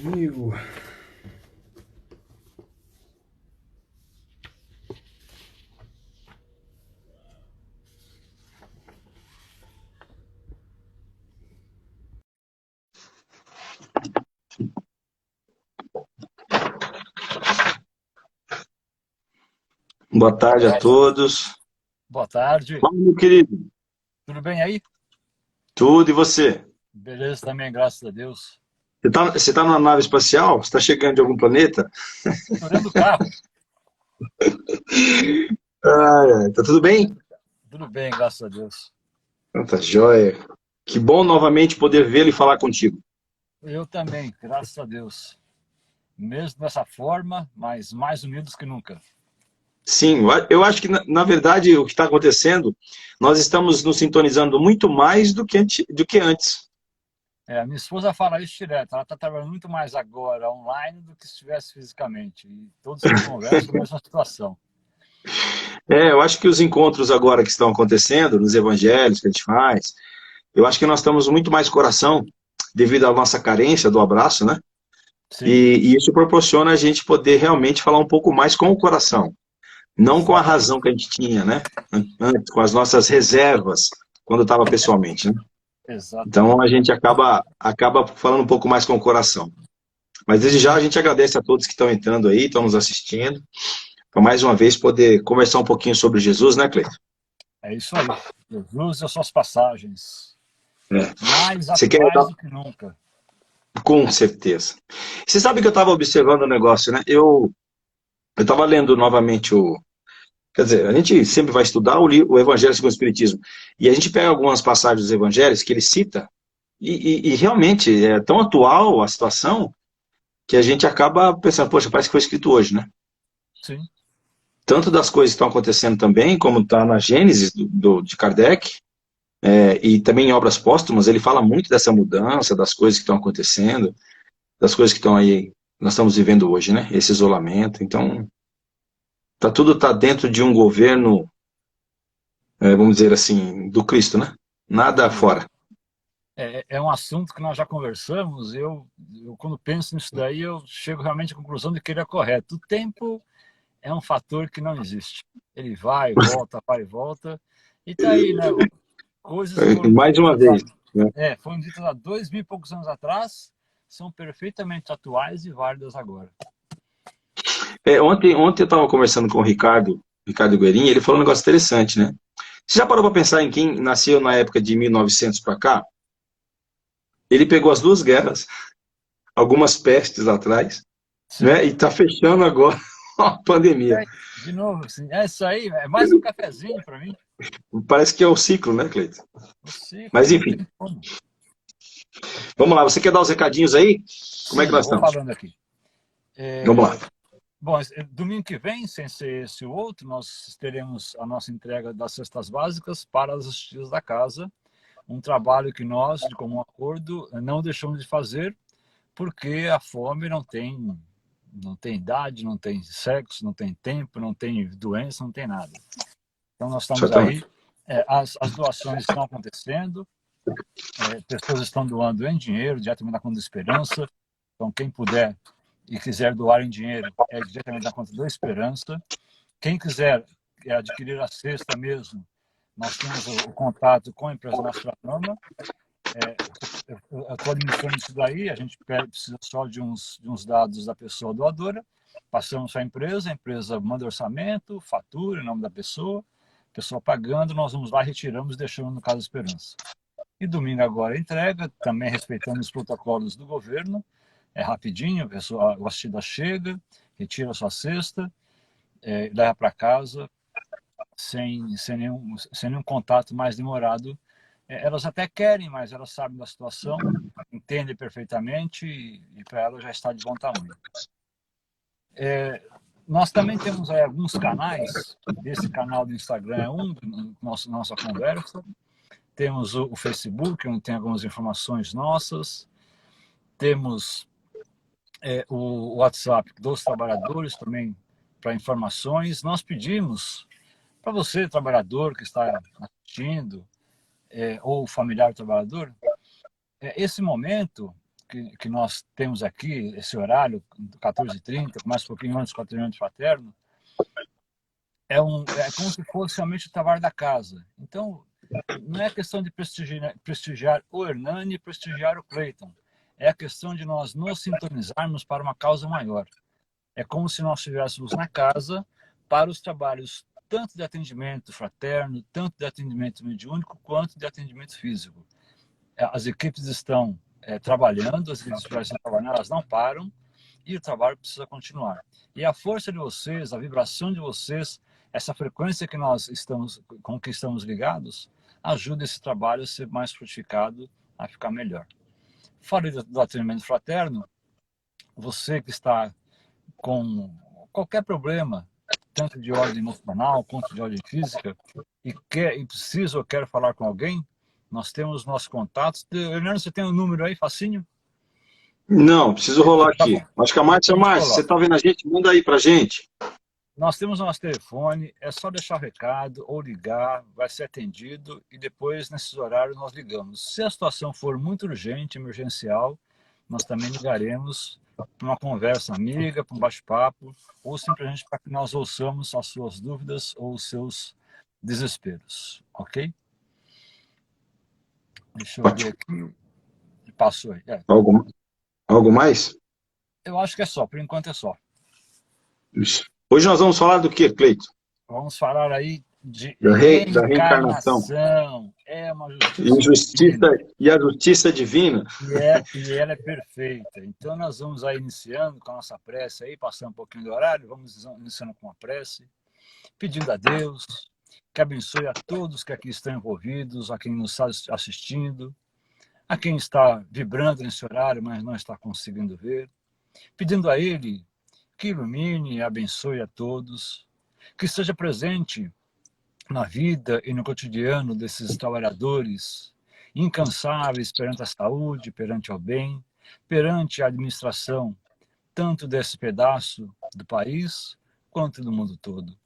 Rio. Boa tarde a todos. Boa tarde. Fala, meu querido. Tudo bem aí? Tudo e você? Beleza também, graças a Deus. Você tá numa nave espacial? Você está chegando de algum planeta? Tô dentro do carro. Tá tudo bem? Tudo bem, graças a Deus. Então tá joia. Que bom novamente poder vê-lo e falar contigo. Eu também, graças a Deus. Mesmo dessa forma, mas mais unidos que nunca. Sim, eu acho que, na verdade, o que está acontecendo, nós estamos nos sintonizando muito mais do que antes. A minha esposa fala isso direto. Ela está trabalhando muito mais agora online do que se estivesse fisicamente. E todos que eu converso, a mesma situação. Eu acho que os encontros agora que estão acontecendo, nos evangelhos que a gente faz, eu acho que nós estamos muito mais coração, devido à nossa carência do abraço, né? Sim, E isso proporciona a gente poder realmente falar um pouco mais com o coração. Não com a razão exatamente. que a gente tinha, né? Antes, com as nossas reservas, quando estava pessoalmente, né? Então a Exatamente. gente acaba falando um pouco mais com o coração. Mas desde já a gente agradece a todos que estão entrando aí, estão nos assistindo, para mais uma vez poder conversar um pouquinho sobre Jesus, né, Cleiton? É isso aí. Jesus e as suas passagens. É. Mais Você quer dar? atuais do que nunca. Com certeza. Você sabe que eu estava observando um negócio, né? Eu estava lendo novamente o. Quer dizer, a gente sempre vai estudar o Evangelho segundo o Espiritismo. E a gente pega algumas passagens dos Evangelhos que ele cita. E realmente é tão atual a situação que a gente acaba pensando, poxa, parece que foi escrito hoje, né? Sim. Tanto das coisas que estão acontecendo também, como está na Gênesis de Kardec, e também em obras póstumas, ele fala muito dessa mudança, das coisas que estão acontecendo, das coisas que estão aí, nós estamos vivendo hoje, né? Esse isolamento. Então, tudo tá dentro de um governo, vamos dizer assim, do Cristo, né? Nada fora. É um assunto que nós já conversamos. Eu, quando penso nisso daí, eu chego realmente à conclusão de que ele é correto. O tempo é um fator que não existe. Ele vai e volta. E está aí, né? Coisas que Mais uma vez, né? foram ditas há 2000 e poucos anos atrás, são perfeitamente atuais e válidas agora. Ontem eu estava conversando com o Ricardo Guerin, ele falou um negócio interessante, né? Você já parou para pensar em quem nasceu na época de 1900 para cá? Ele pegou as duas guerras, algumas pestes atrás, Sim. né? E está fechando agora a E pandemia. aí, de novo, assim, é isso aí, é mais um cafezinho para mim. Parece que é o ciclo, né, Cleiton? O ciclo, Mas não enfim, tem como. vamos lá. Você quer dar os recadinhos aí? Como é que Sim, eu nós vou estamos? falando aqui. Vamos lá. Bom, domingo que vem, sem ser esse o outro, nós teremos a nossa entrega das cestas básicas para as tias da casa, um trabalho que nós, de comum acordo, não deixamos de fazer, porque a fome não tem idade, não tem sexo, não tem tempo, não tem doença, não tem nada. Então nós estamos aí, Exatamente. as doações estão acontecendo, pessoas estão doando em dinheiro, diretamente na conta da Esperança, então quem puder e quiser doar em dinheiro, é diretamente na conta da Esperança. Quem quiser adquirir a cesta mesmo, nós temos o contato com a empresa Nostradamus. Eu estou administrando isso daí, a gente precisa só de uns dados da pessoa doadora, passamos para a empresa manda orçamento, fatura, em nome da pessoa, a pessoa pagando, nós vamos lá, retiramos, deixamos no Casa Esperança. E domingo agora a entrega, também respeitando os protocolos do governo, é rapidinho, a pessoa, o assistida chega, retira a sua cesta, leva para casa, sem nenhum contato mais demorado. Elas até querem, mas elas sabem da situação, entendem perfeitamente e para elas já está de bom tamanho. Nós também temos aí alguns canais, esse canal do Instagram é um, nossa conversa, temos o Facebook, onde tem algumas informações nossas, temos o WhatsApp dos trabalhadores também para informações. Nós pedimos para você, trabalhador que está assistindo, ou familiar trabalhador, esse momento que nós temos aqui, esse horário, 14h30, mais um pouquinho antes do atendimento fraterno, é como se fosse realmente o trabalho da casa. Então, não é questão de prestigiar o Hernani e prestigiar o Cleiton. É a questão de nós nos sintonizarmos para uma causa maior. É como se nós estivéssemos na casa para os trabalhos tanto de atendimento fraterno, tanto de atendimento mediúnico, quanto de atendimento físico. As equipes estão trabalhando, as equipes estão trabalhando, elas não param, e o trabalho precisa continuar. E a força de vocês, a vibração de vocês, essa frequência que com que estamos ligados, ajuda esse trabalho a ser mais frutificado, a ficar melhor. Fora do atendimento fraterno, você que está com qualquer problema, tanto de ordem emocional quanto de ordem física, e precisa ou quer falar com alguém, nós temos nossos contatos. Leonardo, você tem um número aí, facinho? Não, preciso rolar aqui. Acho que a Márcia, você está vendo a gente? Manda aí para a gente. Nós temos o nosso telefone, é só deixar o recado ou ligar, vai ser atendido e depois, nesses horários, nós ligamos. Se a situação for muito urgente, emergencial, nós também ligaremos para uma conversa amiga, para um bate-papo, ou simplesmente para que nós ouçamos as suas dúvidas ou os seus desesperos, ok? Deixa eu ver aqui. Passou aí. Algo mais? Eu acho que é só, por enquanto é só. Isso. Hoje nós vamos falar do que, Cleito? Vamos falar aí de da reencarnação. É uma justiça e a justiça divina. E ela é perfeita. Então nós vamos aí iniciando com a nossa prece aí, passando um pouquinho do horário, vamos iniciando com a prece, pedindo a Deus que abençoe a todos que aqui estão envolvidos, a quem nos está assistindo, a quem está vibrando nesse horário, mas não está conseguindo ver, pedindo a Ele que ilumine e abençoe a todos, que esteja presente na vida e no cotidiano desses trabalhadores incansáveis perante a saúde, perante o bem, perante a administração, tanto desse pedaço do país, quanto do mundo todo.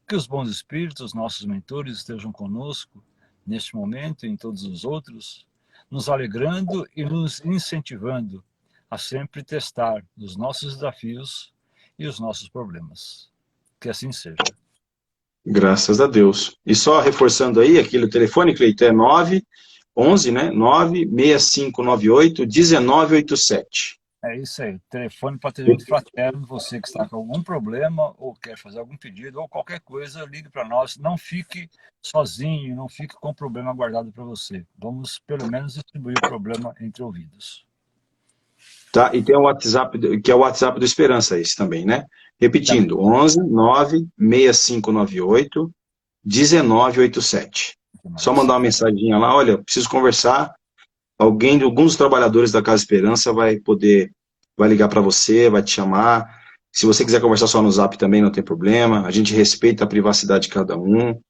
Que os bons espíritos, nossos mentores, estejam conosco neste momento e em todos os outros, nos alegrando e nos incentivando a sempre testar os nossos desafios e os nossos problemas. Que assim seja. Graças a Deus. E só reforçando aí, aquele telefone, Cleiton, é 911, né? 96598-1987. É isso aí. Telefone para atendimento fraterno. Você que está com algum problema ou quer fazer algum pedido ou qualquer coisa, ligue para nós. Não fique sozinho, não fique com o problema guardado para você. Vamos, pelo menos, distribuir o problema entre ouvidos. Tá, e tem o WhatsApp, que é o WhatsApp do Esperança, esse também, né? Repetindo, 11-96598-1987. Só mandar uma mensaginha lá, olha, preciso conversar, alguns dos trabalhadores da Casa Esperança vai ligar para você, vai te chamar. Se você quiser conversar só no Zap também, não tem problema, a gente respeita a privacidade de cada um,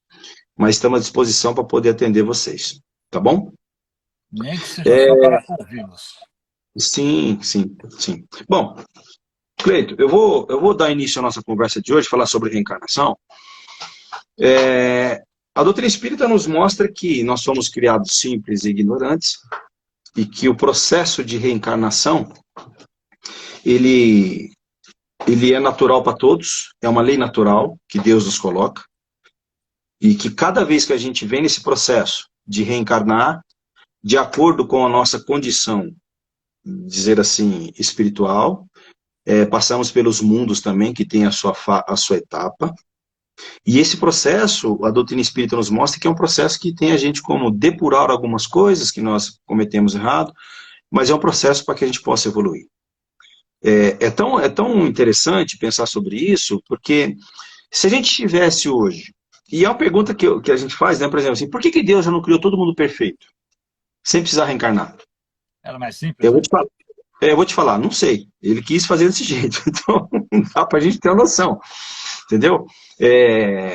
mas estamos à disposição para poder atender vocês, tá bom? Nem que seja só para ouvi-los. Sim. Bom, Cleito, eu vou dar início à nossa conversa de hoje, falar sobre reencarnação. A doutrina espírita nos mostra que nós somos criados simples e ignorantes e que o processo de reencarnação, ele é natural para todos, é uma lei natural que Deus nos coloca e que cada vez que a gente vem nesse processo de reencarnar, de acordo com a nossa condição, dizer assim, espiritual, passamos pelos mundos também, que tem a sua etapa, e esse processo, a doutrina espírita nos mostra que é um processo que tem a gente como depurar algumas coisas que nós cometemos errado, mas é um processo para que a gente possa evoluir. É tão interessante pensar sobre isso, porque se a gente tivesse hoje, e é uma pergunta que a gente faz, né, por exemplo, assim, por que Deus já não criou todo mundo perfeito, sem precisar reencarnar? Era mais simples? Eu vou te falar, não sei. Ele quis fazer desse jeito, então não dá para a gente ter uma noção, entendeu?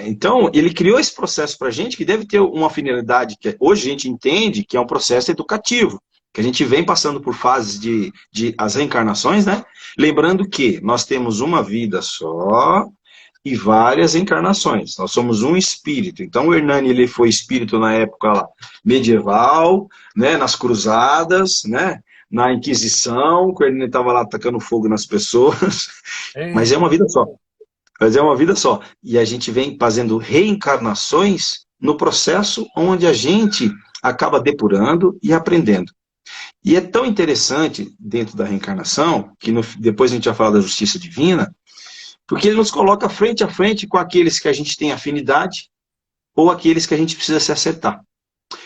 Então, ele criou esse processo para a gente que deve ter uma finalidade, que hoje a gente entende que é um processo educativo, que a gente vem passando por fases de as reencarnações, né? Lembrando que nós temos uma vida só e várias encarnações. Nós somos um espírito. Então, o Hernani, ele foi espírito na época lá, medieval, né, nas cruzadas, né, na Inquisição, quando ele estava lá atacando fogo nas pessoas, mas é Eita, uma vida só. Mas é uma vida só. E a gente vem fazendo reencarnações no processo onde a gente acaba depurando e aprendendo. E é tão interessante dentro da reencarnação, que depois a gente vai falar da justiça divina, porque ele nos coloca frente a frente com aqueles que a gente tem afinidade ou aqueles que a gente precisa se acertar.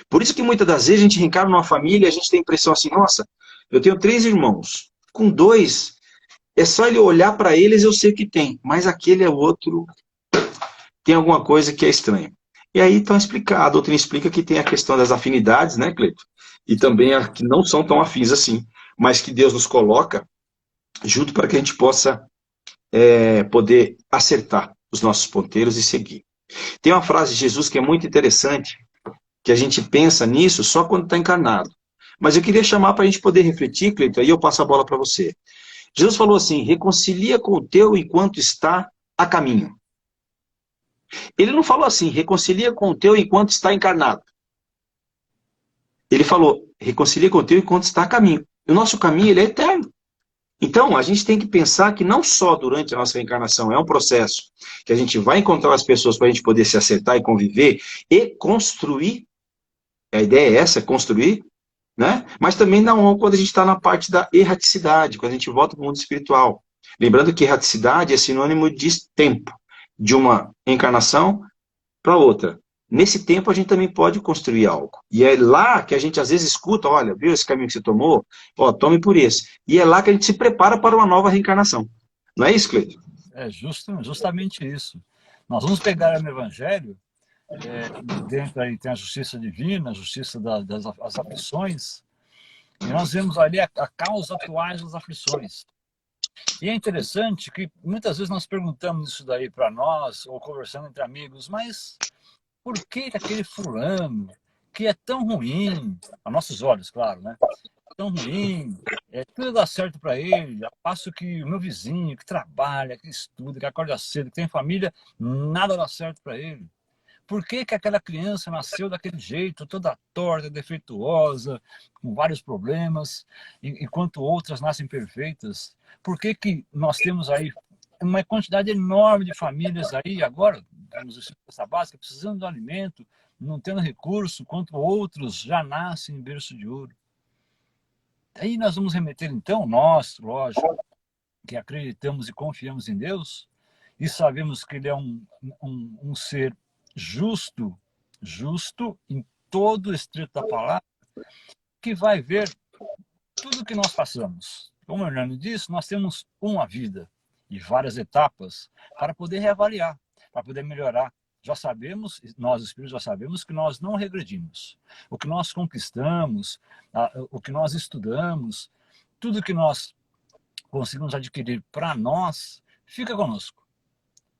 Por isso que muitas das vezes a gente reencarna numa família e a gente tem a impressão assim, nossa, eu tenho 3 irmãos, com 2, é só ele olhar para eles eu sei o que tem, mas aquele é outro, tem alguma coisa que é estranha. E aí então a doutrina explica que tem a questão das afinidades, né, Cleito? E também a que não são tão afins assim, mas que Deus nos coloca junto para que a gente possa poder acertar os nossos ponteiros e seguir. Tem uma frase de Jesus que é muito interessante, que a gente pensa nisso só quando está encarnado. Mas eu queria chamar para a gente poder refletir, Cleiton, aí eu passo a bola para você. Jesus falou assim, reconcilia com o teu enquanto está a caminho. Ele não falou assim, reconcilia com o teu enquanto está encarnado. Ele falou, reconcilia com o teu enquanto está a caminho. E o nosso caminho, ele é eterno. Então, a gente tem que pensar que não só durante a nossa reencarnação é um processo que a gente vai encontrar as pessoas para a gente poder se acertar e conviver e construir, a ideia é essa, construir, né? Mas também não quando a gente está na parte da erraticidade, quando a gente volta para o mundo espiritual. Lembrando que erraticidade é sinônimo de tempo, de uma encarnação para outra. Nesse tempo a gente também pode construir algo. E é lá que a gente às vezes escuta, olha, viu esse caminho que você tomou? Ó, tome por esse. E é lá que a gente se prepara para uma nova reencarnação. Não é isso, Cleiton? é justamente isso. Nós vamos pegar no Evangelho, dentro aí tem a justiça divina, a justiça das aflições, e nós vemos ali a causa atuais das aflições. E é interessante que muitas vezes nós perguntamos isso daí para nós, ou conversando entre amigos, mas por que aquele fulano, que é tão ruim, a nossos olhos, claro, né? Tão ruim, tudo dá certo para ele, ao passo que o meu vizinho, que trabalha, que estuda, que acorda cedo, que tem família, nada dá certo para ele. Por que aquela criança nasceu daquele jeito, toda torta, defeituosa, com vários problemas, enquanto outras nascem perfeitas? Por que nós temos aí uma quantidade enorme de famílias aí, agora, temos essa básica, precisando de alimento, não tendo recurso, enquanto outros já nascem em berço de ouro? Aí nós vamos remeter, então, nós, lógico, que acreditamos e confiamos em Deus, e sabemos que Ele é um ser justo, justo em todo o estrito da palavra, que vai ver tudo que nós passamos. Como o Hernando disse, nós temos uma vida e várias etapas para poder reavaliar, para poder melhorar. Já sabemos, nós espíritos já sabemos que nós não regredimos. O que nós conquistamos, o que nós estudamos, tudo que nós conseguimos adquirir para nós, fica conosco.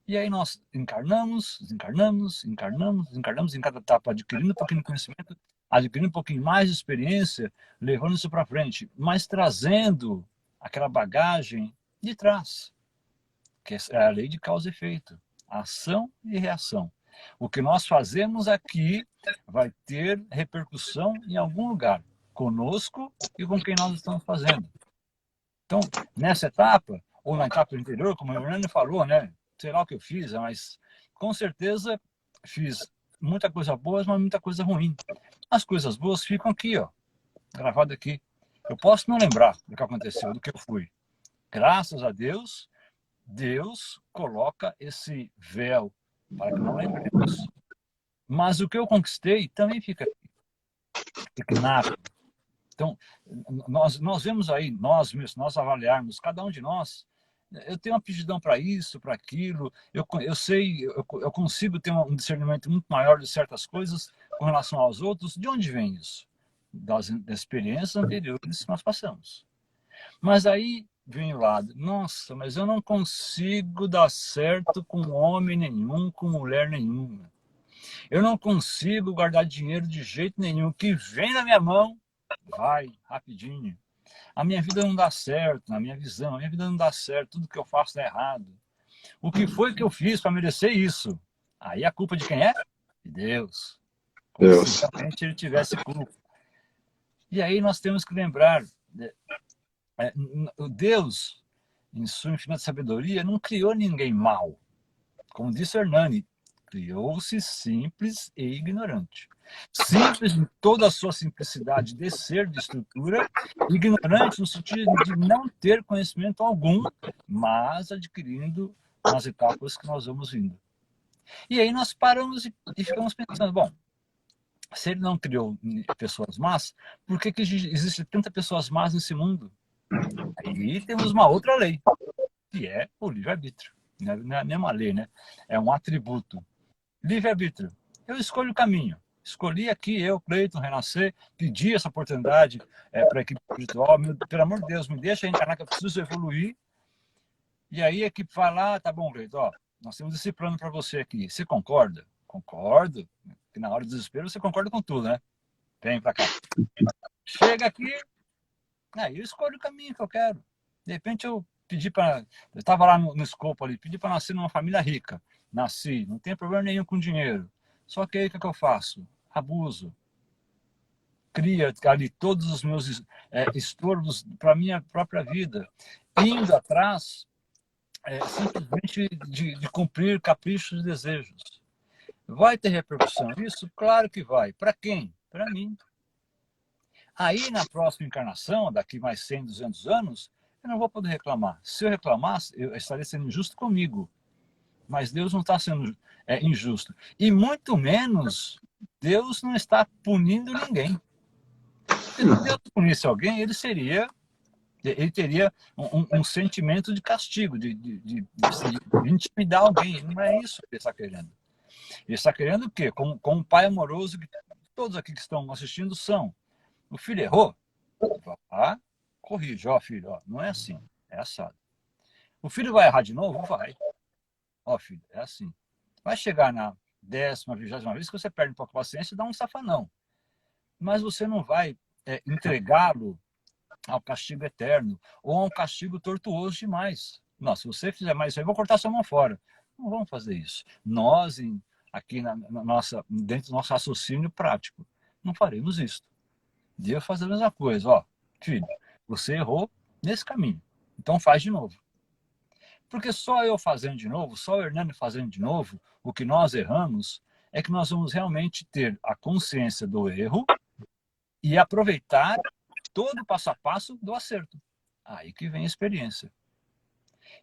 E aí nós encarnamos, desencarnamos, encarnamos, desencarnamos, em cada etapa adquirindo um pouquinho de conhecimento, adquirindo um pouquinho mais de experiência, levando isso para frente, mas trazendo aquela bagagem de trás, que é a lei de causa e efeito, ação e reação. O que nós fazemos aqui vai ter repercussão em algum lugar, conosco e com quem nós estamos fazendo. Então, nessa etapa, ou na etapa anterior, como o Hernando falou, né? Sei lá o que eu fiz, mas com certeza fiz muita coisa boa, mas muita coisa ruim. As coisas boas ficam aqui, ó, gravado aqui. Eu posso não lembrar do que aconteceu, do que eu fui. Graças a Deus, Deus coloca esse véu para que não lembremos. Mas o que eu conquistei também fica aqui. Fica nada. Então, nós vemos aí, nós mesmos, nós avaliarmos, cada um de nós, eu tenho uma aptidão para isso, para aquilo, eu sei, eu consigo ter um discernimento muito maior de certas coisas com relação aos outros. De onde vem isso? Das experiências anteriores que nós passamos. Mas aí vem o lado, nossa, mas eu não consigo dar certo com homem nenhum, com mulher nenhuma. Eu não consigo guardar dinheiro de jeito nenhum, que vem na minha mão, vai, rapidinho. A minha vida não dá certo, na minha visão, a minha vida não dá certo, tudo que eu faço dá errado. O que foi que eu fiz para merecer isso? Aí a culpa de quem é? De Deus. Como Deus. se realmente ele tivesse culpa. E aí nós temos que lembrar Deus, em sua infinita sabedoria, não criou ninguém mal. Como disse Hernani, criou-se simples e ignorante. Simples em toda a sua simplicidade de ser, de estrutura, ignorante no sentido de não ter conhecimento algum, mas adquirindo nas etapas que nós vamos vindo. E aí nós paramos e ficamos pensando, bom, se ele não criou pessoas más, por que existe tanta pessoas más nesse mundo? Aí temos uma outra lei, que é o livre-arbítrio. Não é nem uma lei, né? É um atributo. Livre-arbítrio. Eu escolho o caminho. Escolhi aqui, eu, Cleiton, renascer, pedi essa oportunidade para a equipe espiritual. Pelo amor de Deus, me deixa encarnar que eu preciso evoluir. E aí a equipe vai lá, tá bom, Cleiton, ó, nós temos esse plano para você aqui. Você concorda? Concordo. Porque na hora do desespero você concorda com tudo, né? Vem para cá. Chega aqui, aí eu escolho o caminho que eu quero. De repente eu estava lá no escopo ali, pedi para nascer numa família rica. Nasci, não tem problema nenhum com dinheiro. Só que aí o que eu faço? Abuso. Cria ali todos os meus estorvos para a minha própria vida. Indo atrás, simplesmente de cumprir caprichos e desejos. Vai ter repercussão isso? Claro que vai. Para quem? Para mim. Aí, na próxima encarnação, daqui mais 100, 200 anos, eu não vou poder reclamar. Se eu reclamasse, eu estaria sendo injusto comigo. Mas Deus não está sendo injusto. E muito menos, Deus não está punindo ninguém. Se Deus punisse alguém, ele teria um sentimento de castigo, de intimidar alguém. Não é isso que ele está querendo. Ele está querendo o quê? Com um pai amoroso, que todos aqui que estão assistindo são. O filho errou? Vá, corrige. Ó, filho, ó, não é assim, é assado. O filho vai errar de novo? Vai. Ó, filho, é assim. Vai chegar na 10ª, 20ª vez que você perde um pouco a paciência e dá um safanão. Mas você não vai entregá-lo ao castigo eterno ou a um castigo tortuoso demais. Não, se você fizer mais isso aí, eu vou cortar sua mão fora. Não vamos fazer isso. Nós, aqui dentro do nosso raciocínio prático, não faremos isso. Deus faz a mesma coisa. Ó, filho, você errou nesse caminho. Então faz de novo. Porque só eu fazendo de novo, só o Hernani fazendo de novo, o que nós erramos, é que nós vamos realmente ter a consciência do erro e aproveitar todo o passo a passo do acerto. Aí que vem a experiência.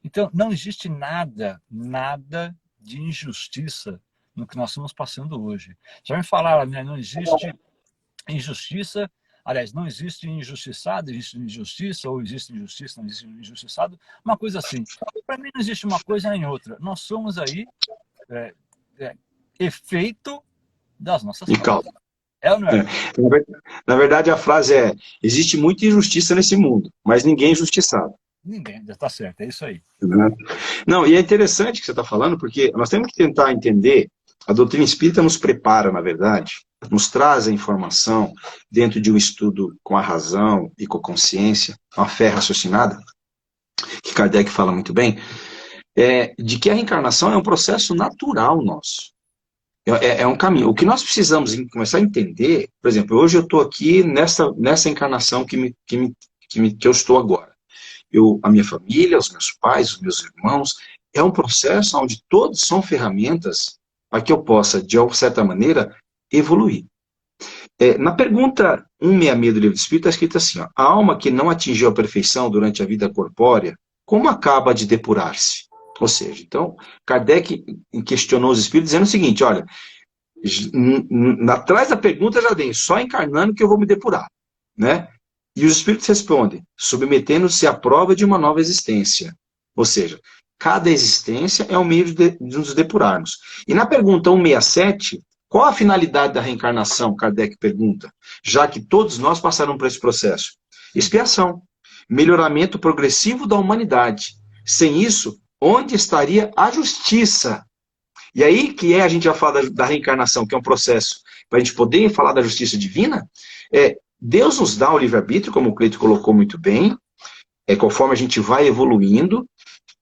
Então, não existe nada de injustiça no que nós estamos passando hoje. Já me falaram, né? Não existe injustiça. Aliás, não existe injustiçado, existe injustiça, ou existe injustiça, não existe injustiçado, uma coisa assim. Para mim não existe uma coisa nem outra. Nós somos aí efeito das nossas causas. É ou não é? Na verdade, a frase é: existe muita injustiça nesse mundo, mas ninguém é injustiçado. Ninguém, está certo, é isso aí. Não, e é interessante o que você está falando, porque nós temos que tentar entender, a doutrina espírita nos prepara, na verdade, nos traz a informação dentro de um estudo com a razão e com a consciência, com a fé raciocinada, que Kardec fala muito bem, de que a reencarnação é um processo natural nosso. É um caminho. O que nós precisamos começar a entender, por exemplo, hoje eu estou aqui nessa encarnação que eu estou agora. A minha família, os meus pais, os meus irmãos, é um processo onde todos são ferramentas para que eu possa, de certa maneira, evoluir. Na pergunta 166 do Livro Espírita está escrito assim, ó, a alma que não atingiu a perfeição durante a vida corpórea, como acaba de depurar-se? Ou seja, então, Kardec questionou os espíritos dizendo o seguinte, olha, atrás da pergunta já vem, só encarnando que eu vou me depurar, né? E os espíritos respondem, submetendo-se à prova de uma nova existência. Ou seja, cada existência é um meio de nos depurarmos. E na pergunta 167, qual a finalidade da reencarnação, Kardec pergunta, já que todos nós passaram por esse processo? Expiação, melhoramento progressivo da humanidade. Sem isso, onde estaria a justiça? E aí que a gente já fala da reencarnação, que é um processo, para a gente poder falar da justiça divina, Deus nos dá o livre-arbítrio, como o Cleiton colocou muito bem, conforme a gente vai evoluindo,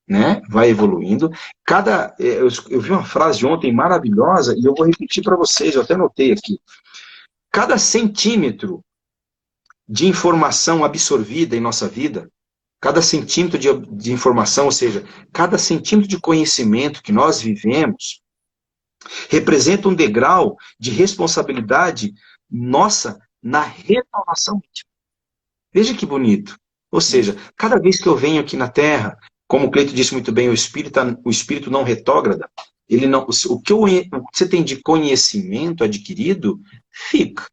né? Vai evoluindo. Eu vi uma frase ontem maravilhosa, e eu vou repetir para vocês, eu até anotei aqui. Cada centímetro de informação absorvida em nossa vida, cada centímetro de informação, ou seja, cada centímetro de conhecimento que nós vivemos, representa um degrau de responsabilidade nossa na renovação íntima. Veja que bonito. Ou seja, Isso. cada vez que eu venho aqui na Terra, como o Cleito disse muito bem, o espírito não retrógrada, ele não, o que você tem de conhecimento adquirido, fica.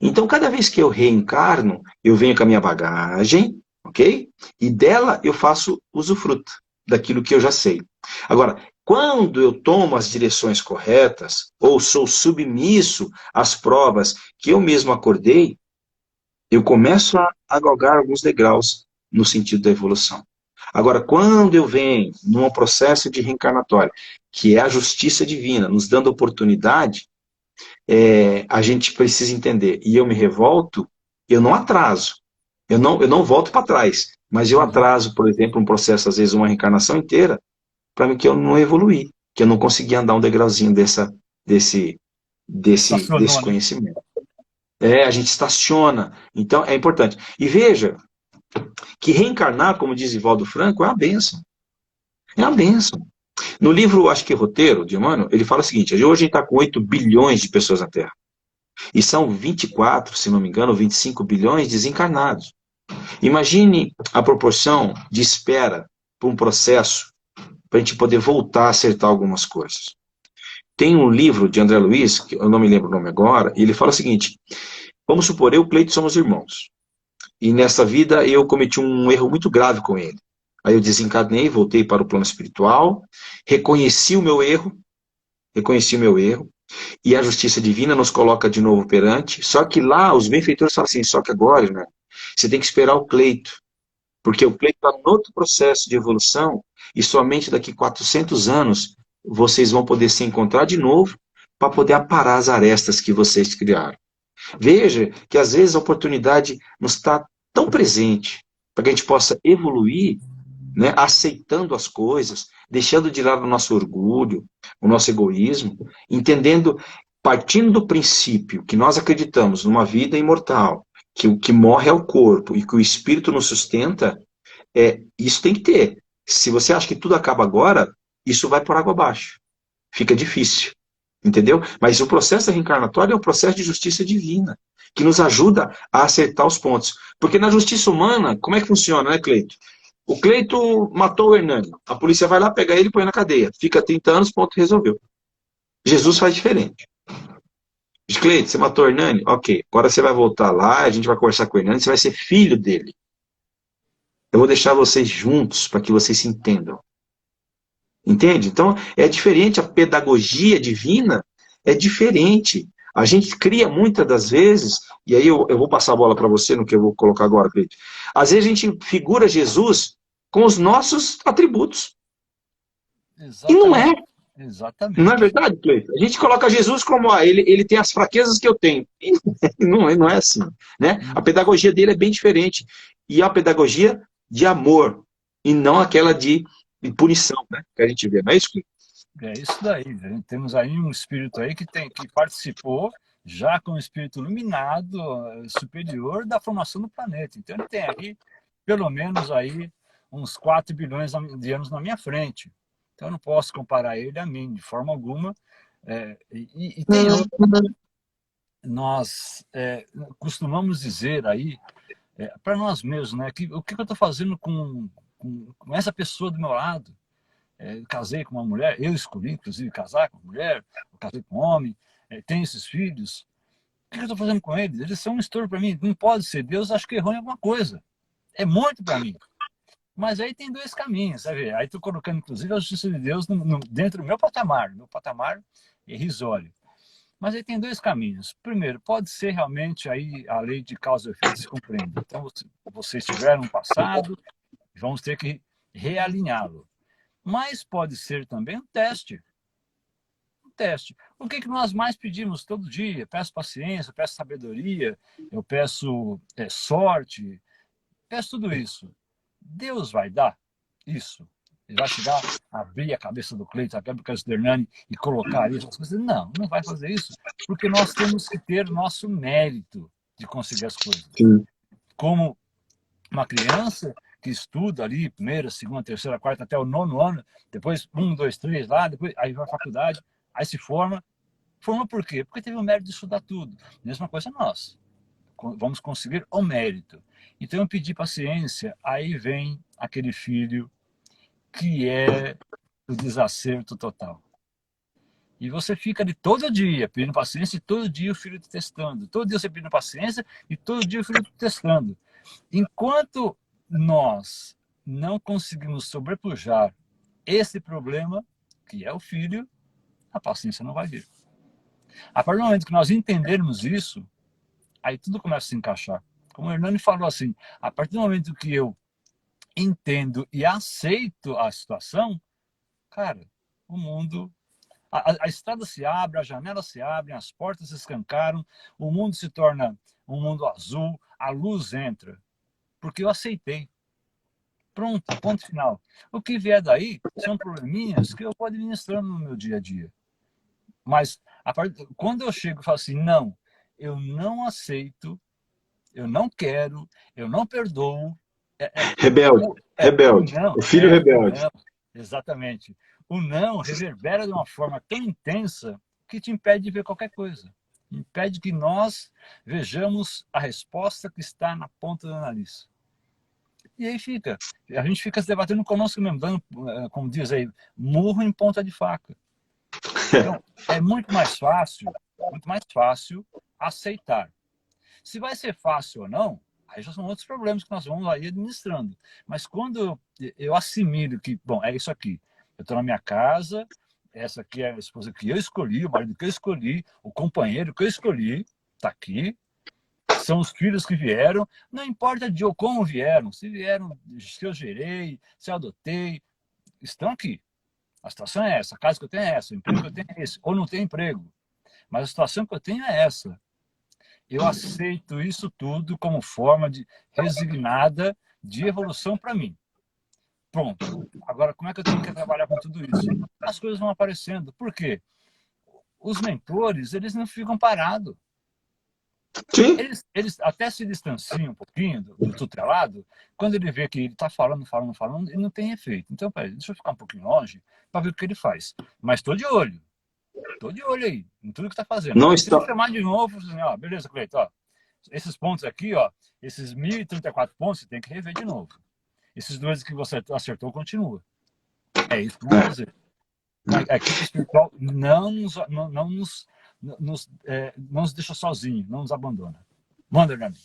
Então, cada vez que eu reencarno, eu venho com a minha bagagem, ok? E dela eu faço usufruto daquilo que eu já sei. Agora, quando eu tomo as direções corretas, ou sou submisso às provas que eu mesmo acordei, eu começo a galgar alguns degraus no sentido da evolução. Agora, quando eu venho num processo de reencarnatório, que é a justiça divina, nos dando oportunidade, a gente precisa entender. E eu me revolto, eu não atraso. Eu não volto para trás. Mas eu Uhum. atraso, por exemplo, um processo, às vezes, uma reencarnação inteira, para mim que eu não evoluí, que eu não consegui andar um degrauzinho desse Estacionou, né? conhecimento. A gente estaciona. Então, é importante. E veja que reencarnar, como diz Ivaldo Franco, é uma bênção. É uma bênção. No livro, acho que Roteiro, de Emmanuel, ele fala o seguinte: hoje a gente está com 8 bilhões de pessoas na Terra. E são 24, se não me engano, 25 bilhões desencarnados. Imagine a proporção de espera para um processo para a gente poder voltar a acertar algumas coisas. Tem um livro de André Luiz, que eu não me lembro o nome agora, e ele fala o seguinte: vamos supor, eu e o Cleito somos irmãos. E nessa vida eu cometi um erro muito grave com ele. Aí eu desencarnei, voltei para o plano espiritual, reconheci o meu erro, e a justiça divina nos coloca de novo perante. Só que lá os benfeitores falam assim: só que agora, né, você tem que esperar o Cleito, porque o Cleito está em outro processo de evolução, e somente daqui 400 anos vocês vão poder se encontrar de novo para poder aparar as arestas que vocês criaram. Veja que às vezes a oportunidade nos está tão presente para que a gente possa evoluir, né, aceitando as coisas, deixando de lado o nosso orgulho, o nosso egoísmo, entendendo, partindo do princípio que nós acreditamos numa vida imortal, que o que morre é o corpo e que o espírito nos sustenta, isso tem que ter. Se você acha que tudo acaba agora, isso vai por água abaixo. Fica difícil. Entendeu? Mas o processo reencarnatório é um processo de justiça divina, que nos ajuda a acertar os pontos. Porque na justiça humana, como é que funciona, né, Cleito? O Cleito matou o Hernani. A polícia vai lá, pega ele e põe na cadeia. Fica 30 anos, ponto, resolveu. Jesus faz diferente. Diz, Cleito, você matou o Hernani? Ok, agora você vai voltar lá, a gente vai conversar com o Hernani, você vai ser filho dele. Eu vou deixar vocês juntos para que vocês se entendam. Entende? Então, é diferente, a pedagogia divina é diferente. A gente cria muitas das vezes, e aí eu vou passar a bola para você no que eu vou colocar agora, Cleiton. Às vezes a gente figura Jesus com os nossos atributos. E não é. Exatamente. Não é Exatamente. verdade, Cleiton? A gente coloca Jesus como ele tem as fraquezas que eu tenho. E não é assim. Né? A pedagogia dele é bem diferente. E é uma pedagogia de amor, e não aquela de punição, né? Que a gente vê. Não é isso, Cleiton? É isso daí. A gente temos aí um espírito aí que participou já com o espírito iluminado superior da formação do planeta. Então ele tem aí pelo menos aí uns 4 bilhões de anos na minha frente. Então eu não posso comparar ele a mim de forma alguma. E tem outro, nós costumamos dizer aí para nós mesmos, né, que o que eu estou fazendo com essa pessoa do meu lado. Eu casei com uma mulher, eu escolhi, inclusive, casar com uma mulher, eu casei com um homem, tenho esses filhos. O que eu estou fazendo com eles? Eles são um estouro para mim. Não pode ser. Deus acho que errou em alguma coisa. É muito para mim. Mas aí tem dois caminhos, sabe? Aí estou colocando, inclusive, a justiça de Deus dentro do meu patamar. Meu patamar é irrisório. Mas aí tem dois caminhos. Primeiro, pode ser realmente aí a lei de causa e efeito se compreende. Então, vocês tiveram um passado, vamos ter que realinhá-lo. Mas pode ser também um teste. Um teste. O que nós mais pedimos todo dia? Peço paciência, peço sabedoria, eu peço sorte, peço tudo isso. Deus vai dar isso? Ele vai chegar, abrir a cabeça do Cleiton, a cabeça do Hernani e colocar ali essas coisas? Não, não vai fazer isso, porque nós temos que ter nosso mérito de conseguir as coisas. Sim. como uma criança que estuda ali, primeira, segunda, terceira, quarta, até o 9º ano, depois 1, 2, 3 lá, depois aí vai à faculdade, aí se forma. Forma por quê? Porque teve o mérito de estudar tudo. Mesma coisa nós. Vamos conseguir o mérito. Então eu pedi paciência, aí vem aquele filho que é o desacerto total. E você fica ali todo dia pedindo paciência e todo dia o filho te testando. Todo dia você pedindo paciência e todo dia o filho te testando. Enquanto nós não conseguimos sobrepujar esse problema, que é o filho, a paciência não vai vir. A partir do momento que nós entendermos isso, aí tudo começa a se encaixar. Como o Hernani falou assim, a partir do momento que eu entendo e aceito a situação, cara, o mundo... A estrada se abre, as janelas se abrem, as portas se escancaram, o mundo se torna um mundo azul, a luz entra. Porque eu aceitei. Pronto, ponto final. O que vier daí são probleminhas que eu vou administrando no meu dia a dia. Mas quando eu chego e falo assim, não, eu não aceito, eu não quero, eu não perdoo. Rebelde, rebelde. Não, O filho rebelde. não, exatamente. O não reverbera de uma forma tão intensa que te impede de ver qualquer coisa. Impede que nós vejamos a resposta que está na ponta do nariz. E aí a gente fica se debatendo conosco mesmo, dando, como diz aí, murro em ponta de faca. Então, é muito mais fácil aceitar. Se vai ser fácil ou não, aí já são outros problemas que nós vamos aí administrando. Mas quando eu assimilo que, bom, é isso aqui, eu estou na minha casa, essa aqui é a esposa que eu escolhi, o marido que eu escolhi, o companheiro que eu escolhi, está aqui, são os filhos que vieram, não importa de como vieram, se eu gerei, se eu adotei, estão aqui. A situação é essa, a casa que eu tenho é essa, o emprego que eu tenho é esse, ou não tenho emprego. Mas a situação que eu tenho é essa. Eu aceito isso tudo como forma resignada de evolução para mim. Pronto. Agora, como é que eu tenho que trabalhar com tudo isso? As coisas vão aparecendo. Por quê? Os mentores, eles não ficam parados. Sim. Eles até se distanciam um pouquinho do tutelado, quando ele vê que ele está falando, ele não tem efeito. Então, peraí, deixa eu ficar um pouquinho longe para ver o que ele faz. Mas estou de olho. Estou de olho aí, em tudo que está fazendo. Não Aí, está... se me chamar de novo, assim, ó, beleza, Cleiton, ó, esses pontos aqui, ó, esses 1.034 pontos, você tem que rever de novo. Esses 2 que você acertou, continua. É isso que vamos fazer. A equipe espiritual não nos deixa sozinho, não nos abandona. Manda, Hernani.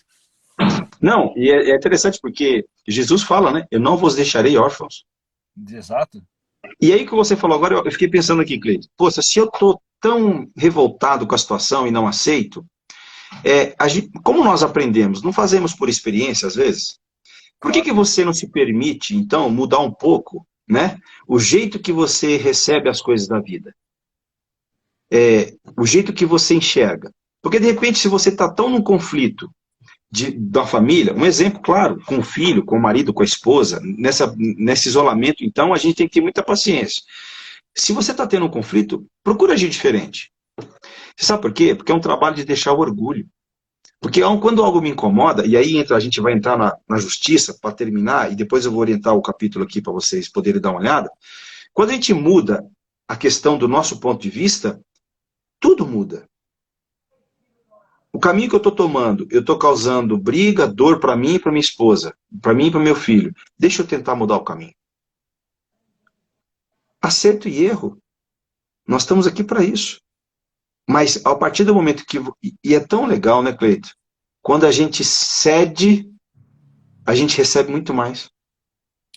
Não, e é interessante porque Jesus fala, né? Eu não vos deixarei órfãos. Exato. E aí que você falou agora, eu fiquei pensando aqui, Cleiton. Poxa, se eu estou tão revoltado com a situação e não aceito, como nós aprendemos? Não fazemos por experiência, às vezes? Por que você não se permite, então, mudar um pouco, né? O jeito que você recebe as coisas da vida? O jeito que você enxerga. Porque, de repente, se você está tão num conflito da família, um exemplo claro, com o filho, com o marido, com a esposa, nesse isolamento, então, a gente tem que ter muita paciência. Se você está tendo um conflito, procura agir diferente. Você sabe por quê? Porque é um trabalho de deixar o orgulho. Porque quando algo me incomoda, e aí a gente vai entrar na justiça para terminar, e depois eu vou orientar o capítulo aqui para vocês poderem dar uma olhada, quando a gente muda a questão do nosso ponto de vista, tudo muda. O caminho que eu estou tomando, eu estou causando briga, dor para mim e para minha esposa, para mim e para meu filho. Deixa eu tentar mudar o caminho. Acerto e erro. Nós estamos aqui para isso. Mas a partir do momento que... E é tão legal, né, Cleiton? Quando a gente cede, a gente recebe muito mais.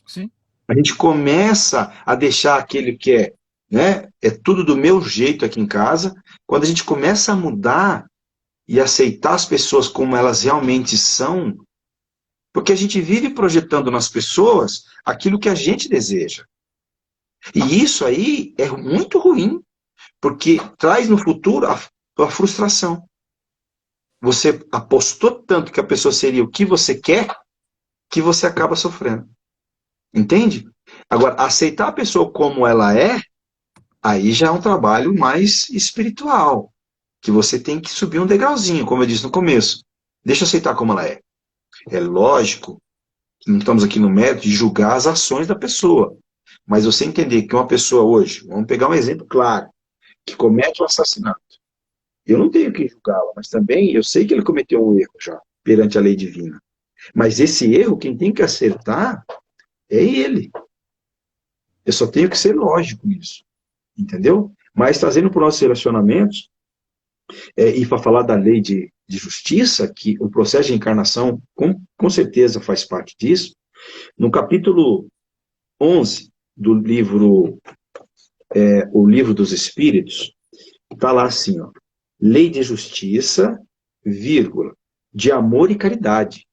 Sim. A gente começa a deixar aquele que é tudo do meu jeito aqui em casa. Quando a gente começa a mudar e aceitar as pessoas como elas realmente são, porque a gente vive projetando nas pessoas aquilo que a gente deseja. E isso aí é muito ruim, porque traz no futuro a frustração. Você apostou tanto que a pessoa seria o que você quer, que você acaba sofrendo. Entende? Agora, aceitar a pessoa como ela é, aí já é um trabalho mais espiritual, que você tem que subir um degrauzinho, como eu disse no começo. Deixa eu aceitar como ela é. É lógico que não estamos aqui no mérito de julgar as ações da pessoa. Mas você entender que uma pessoa hoje, vamos pegar um exemplo claro, que comete um assassinato. Eu não tenho que julgá-la, mas também eu sei que ele cometeu um erro já, perante a lei divina. Mas esse erro, quem tem que acertar é ele. Eu só tenho que ser lógico nisso. Entendeu? Mas trazendo para os nossos relacionamentos, e para falar da lei de justiça, que o processo de encarnação com certeza faz parte disso, no capítulo 11 do livro, o Livro dos Espíritos, está lá assim, ó, lei de justiça, vírgula, de amor e caridade.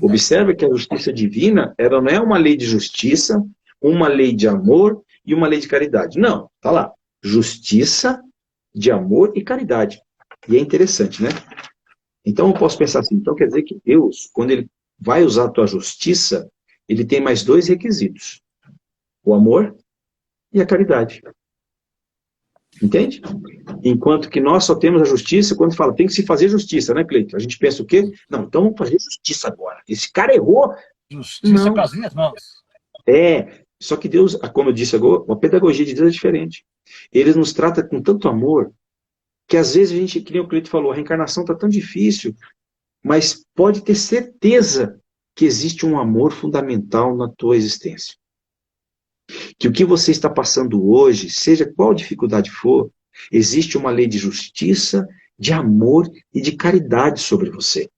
Observe que a justiça divina, ela não é uma lei de justiça, uma lei de amor e uma lei de caridade. Não, está lá. Justiça, de amor e caridade. E é interessante, né? Então eu posso pensar assim, então quer dizer que Deus, quando ele vai usar a tua justiça, ele tem mais dois requisitos. O amor e a caridade. Entende? Enquanto que nós só temos a justiça quando fala, tem que se fazer justiça, né, Cleiton? A gente pensa o quê? Não, então vamos fazer justiça agora. Esse cara errou. Justiça Não. com as minhas mãos. Só que Deus, como eu disse agora, a pedagogia de Deus é diferente. Ele nos trata com tanto amor, que às vezes a gente, que nem o Cleiton falou, a reencarnação está tão difícil, mas pode ter certeza que existe um amor fundamental na tua existência. Que o que você está passando hoje, seja qual dificuldade for, existe uma lei de justiça, de amor e de caridade sobre você.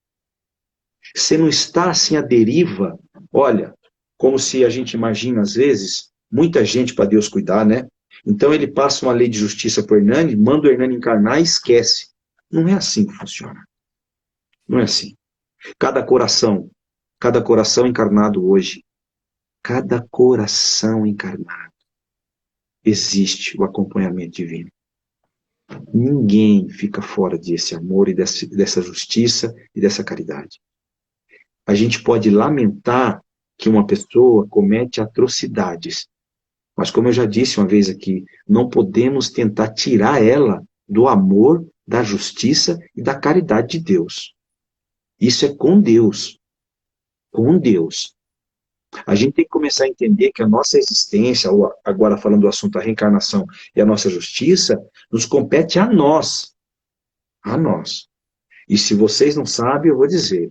Você não está assim à deriva, olha, como se a gente imagina às vezes, muita gente para Deus cuidar, né? Então ele passa uma lei de justiça para o Hernani, manda o Hernani encarnar e esquece. Não é assim que funciona. Não é assim. Cada coração encarnado hoje, cada coração encarnado, existe o acompanhamento divino. Ninguém fica fora desse amor e dessa justiça e dessa caridade. A gente pode lamentar que uma pessoa comete atrocidades, mas como eu já disse uma vez aqui, não podemos tentar tirar ela do amor, da justiça e da caridade de Deus. Isso é com Deus. Com Deus. A gente tem que começar a entender que a nossa existência, ou agora falando do assunto da reencarnação e a nossa justiça, nos compete a nós. A nós. E se vocês não sabem, eu vou dizer.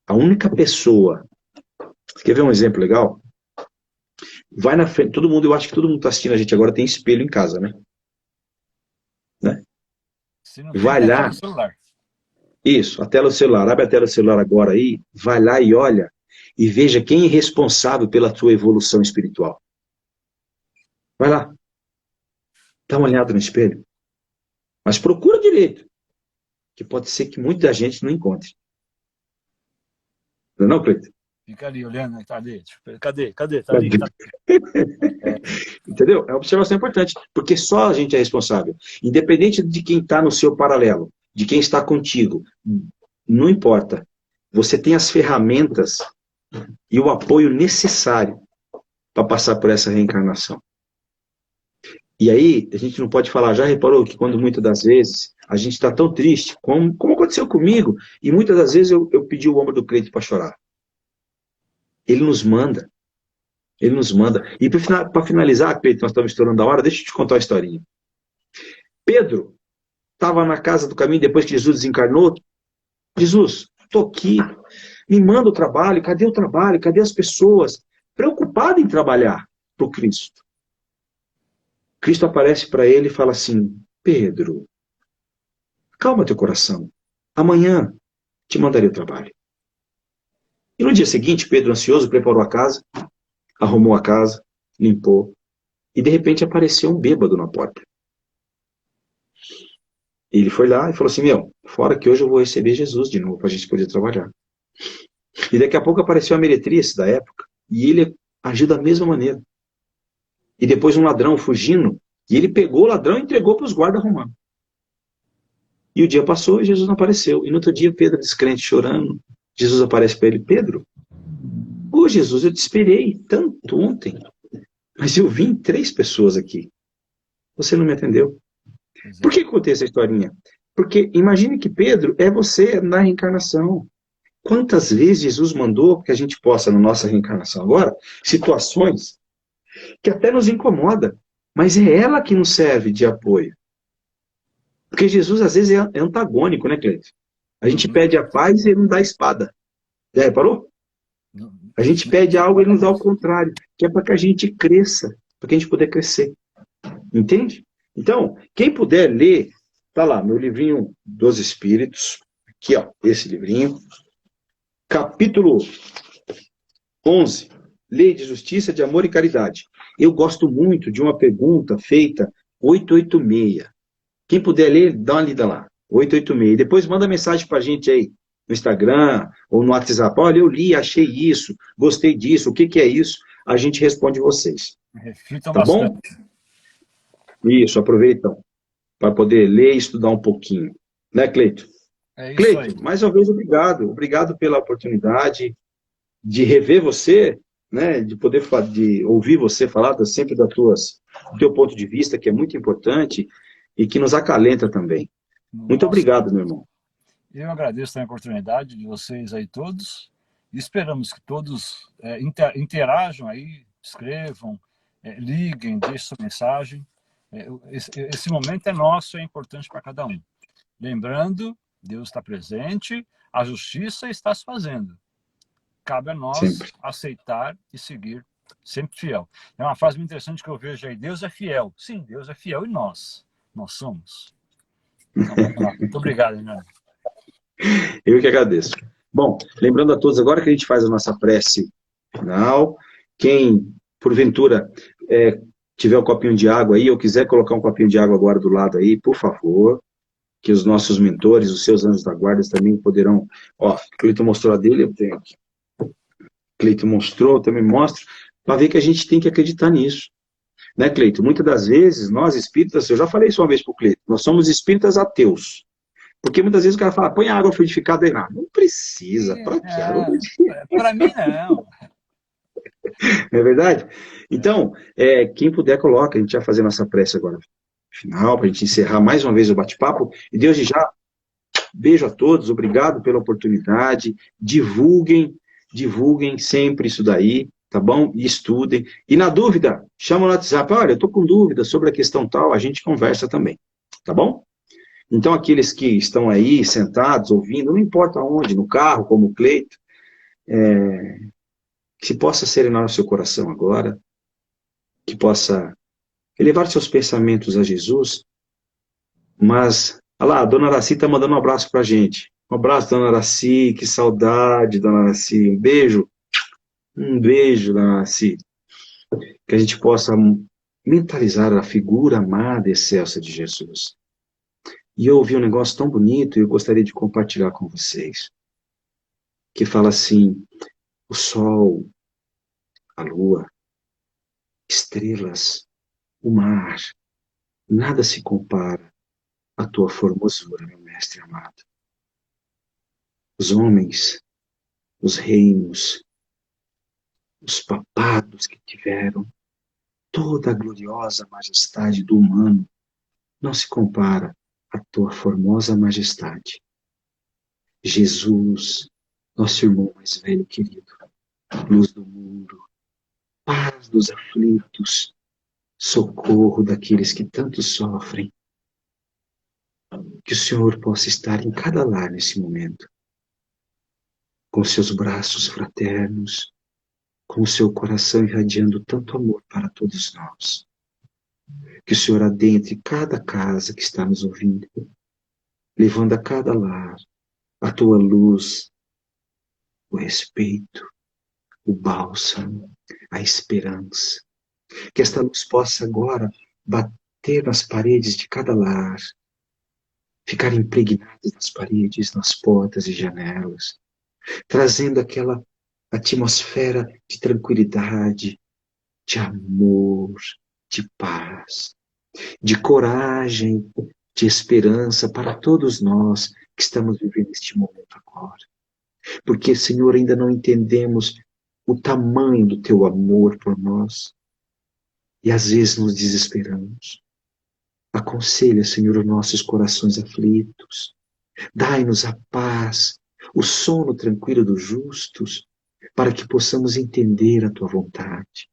A única pessoa... Quer ver um exemplo legal? Vai na frente, todo mundo, eu acho que todo mundo está assistindo a gente agora tem espelho em casa, né? Se não tem, Vai tem lá. no celular. Isso, a tela do celular. Abre a tela do celular agora aí, vai lá e olha e veja quem é responsável pela tua evolução espiritual. Vai lá. Dá uma olhada no espelho. Mas procura direito, que pode ser que muita gente não encontre. Não é não, Cleiton? Fica ali olhando, cadê? Cadê? Tá ali. Tá... Entendeu? É uma observação importante, porque só a gente é responsável. Independente de quem está no seu paralelo, de quem está contigo, não importa. Você tem as ferramentas e o apoio necessário para passar por essa reencarnação. E aí, a gente não pode falar, já reparou que quando muitas das vezes a gente está tão triste, como aconteceu comigo, e muitas das vezes eu pedi o ombro do Cleiton para chorar. Ele nos manda. Ele nos manda. E para finalizar, Cleiton, nós estamos estourando a hora, deixa eu te contar uma historinha. Pedro estava na casa do caminho depois que Jesus desencarnou. Jesus, estou aqui, me manda o trabalho, cadê o trabalho, cadê as pessoas? Preocupado em trabalhar para o Cristo. Cristo aparece para ele e fala assim, Pedro, calma teu coração, amanhã te mandarei o trabalho. E no dia seguinte, Pedro, ansioso, preparou a casa, arrumou a casa, limpou, e de repente apareceu um bêbado na porta. E ele foi lá e falou assim, fora que hoje eu vou receber Jesus de novo para a gente poder trabalhar. E daqui a pouco apareceu a meretriz da época, e ele agiu da mesma maneira. E depois um ladrão fugindo, e ele pegou o ladrão e entregou para os guardas romanos. E o dia passou e Jesus não apareceu. E no outro dia, Pedro, descrente, chorando, Jesus aparece para ele, Pedro, Jesus, eu te esperei tanto ontem, mas eu vi 3 pessoas aqui. Você não me atendeu. Por que eu contei essa historinha? Porque imagine que Pedro é você na reencarnação. Quantas vezes Jesus mandou que a gente possa, na nossa reencarnação agora, situações que até nos incomoda, mas é ela que nos serve de apoio. Porque Jesus, às vezes, é antagônico, né, Cleiton? A gente Uhum. pede a paz e ele não dá a espada. Já reparou? A gente pede algo e ele nos dá o contrário, que é para que a gente cresça, para que a gente puder crescer. Entende? Então, quem puder ler, tá lá, meu livrinho dos Espíritos, aqui, ó, esse livrinho, capítulo 11, Lei de Justiça, de Amor e Caridade. Eu gosto muito de uma pergunta feita 886. Quem puder ler, dá uma lida lá. 886. Depois manda mensagem pra gente aí no Instagram ou no WhatsApp. Olha, eu li, achei isso, gostei disso, o que que é isso? A gente responde vocês. Reflitam Tá bom? bastante. Isso, aproveitam para poder ler e estudar um pouquinho. Né, Cleito? É isso aí. Cleito, mais uma vez, obrigado. Obrigado pela oportunidade de rever você, né, de poder de ouvir você falar sempre do teu ponto de vista, que é muito importante e que nos acalenta também. Muito Nossa, obrigado, meu irmão. eu agradeço a oportunidade de vocês aí todos e esperamos que todos interajam aí, escrevam, liguem, deixem sua mensagem. Esse momento é nosso, é importante para cada um. Lembrando, Deus está presente, a justiça está se fazendo. Cabe a nós Sempre. aceitar e seguir, sempre fiel. É uma frase muito interessante que eu vejo aí, Deus é fiel. Sim, Deus é fiel e nós somos. Então vamos lá. Muito obrigado, Renan. Eu que agradeço. Bom, lembrando a todos agora que a gente faz a nossa prece final. Quem, porventura, tiver um copinho de água aí, ou quiser colocar um copinho de água agora do lado aí, por favor, que os nossos mentores, os seus anjos da guarda também poderão... Ó, Cleiton mostrou a dele, eu tenho aqui. Cleiton mostrou, eu também mostro, para ver que a gente tem que acreditar nisso. Né, Cleiton? Muitas das vezes, nós espíritas, eu já falei isso uma vez para o Cleiton, nós somos espíritas ateus. Porque muitas vezes o cara fala, põe água fluidificada aí. Não precisa, para que água fluidificada? Para mim, não. Não é verdade? Então, quem puder, coloca. A gente vai fazer nossa prece agora final, para a gente encerrar mais uma vez o bate-papo. E Deus já, beijo a todos, obrigado pela oportunidade. Divulguem sempre isso daí, tá bom? E estudem. E na dúvida, chama no WhatsApp. Olha, eu estou com dúvida sobre a questão tal, a gente conversa também, tá bom? Então, aqueles que estão aí sentados, ouvindo, não importa onde, no carro, como o Cleito, que se possa serenar o seu coração agora, que possa elevar seus pensamentos a Jesus, mas, olha lá, a Dona Araci está mandando um abraço para a gente. Um abraço, Dona Araci, que saudade, Dona Araci. Um beijo, Dona Araci. Que a gente possa mentalizar a figura amada e excelsa de Jesus. E eu ouvi um negócio tão bonito e eu gostaria de compartilhar com vocês. Que fala assim, o sol, a lua, estrelas, o mar, nada se compara à tua formosura, meu mestre amado. Os homens, os reinos, os papados que tiveram, toda a gloriosa majestade do humano, não se compara à tua formosa majestade. Jesus, nosso irmão mais velho e querido, luz do mundo, paz dos aflitos, socorro daqueles que tanto sofrem. Que o Senhor possa estar em cada lar nesse momento, com seus braços fraternos, com o seu coração irradiando tanto amor para todos nós. Que o Senhor adentre cada casa que está nos ouvindo, levando a cada lar a tua luz, o respeito, o bálsamo, a esperança. Que esta luz possa agora bater nas paredes de cada lar, ficar impregnada nas paredes, nas portas e janelas, trazendo aquela atmosfera de tranquilidade, de amor, de paz, de coragem, de esperança para todos nós que estamos vivendo este momento agora. Porque, Senhor, ainda não entendemos o tamanho do teu amor por nós e às vezes nos desesperamos. Aconselha, Senhor, os nossos corações aflitos. Dai-nos a paz, o sono tranquilo dos justos, para que possamos entender a tua vontade.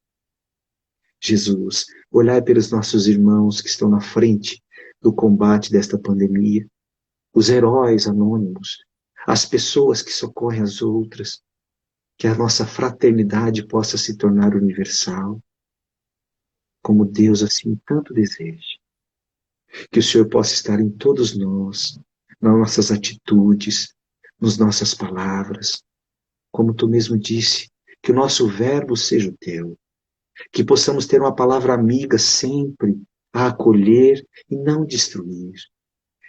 Jesus, olhai pelos nossos irmãos que estão na frente do combate desta pandemia, os heróis anônimos, as pessoas que socorrem as outras, que a nossa fraternidade possa se tornar universal, como Deus assim tanto deseja. Que o Senhor possa estar em todos nós, nas nossas atitudes, nas nossas palavras, como tu mesmo disse, que o nosso verbo seja o teu, que possamos ter uma palavra amiga sempre a acolher e não destruir,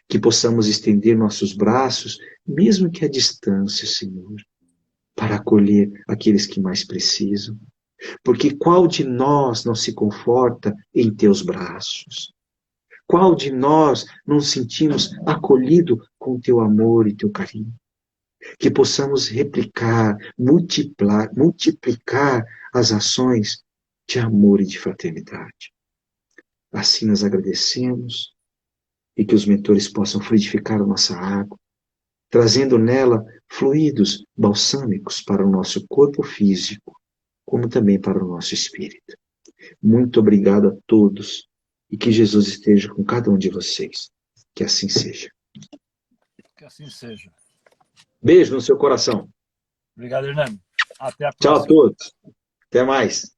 que possamos estender nossos braços, mesmo que à distância, Senhor, para acolher aqueles que mais precisam, porque qual de nós não se conforta em teus braços? Qual de nós não sentimos acolhido com teu amor e teu carinho? Que possamos replicar, multiplicar as ações de amor e de fraternidade. Assim nós agradecemos e que os mentores possam fluidificar a nossa água, trazendo nela fluidos balsâmicos para o nosso corpo físico, como também para o nosso espírito. Muito obrigado a todos e que Jesus esteja com cada um de vocês. Que assim seja. Que assim seja. Beijo no seu coração. Obrigado, Hernani. Até a Tchau a próxima. todos. Até mais.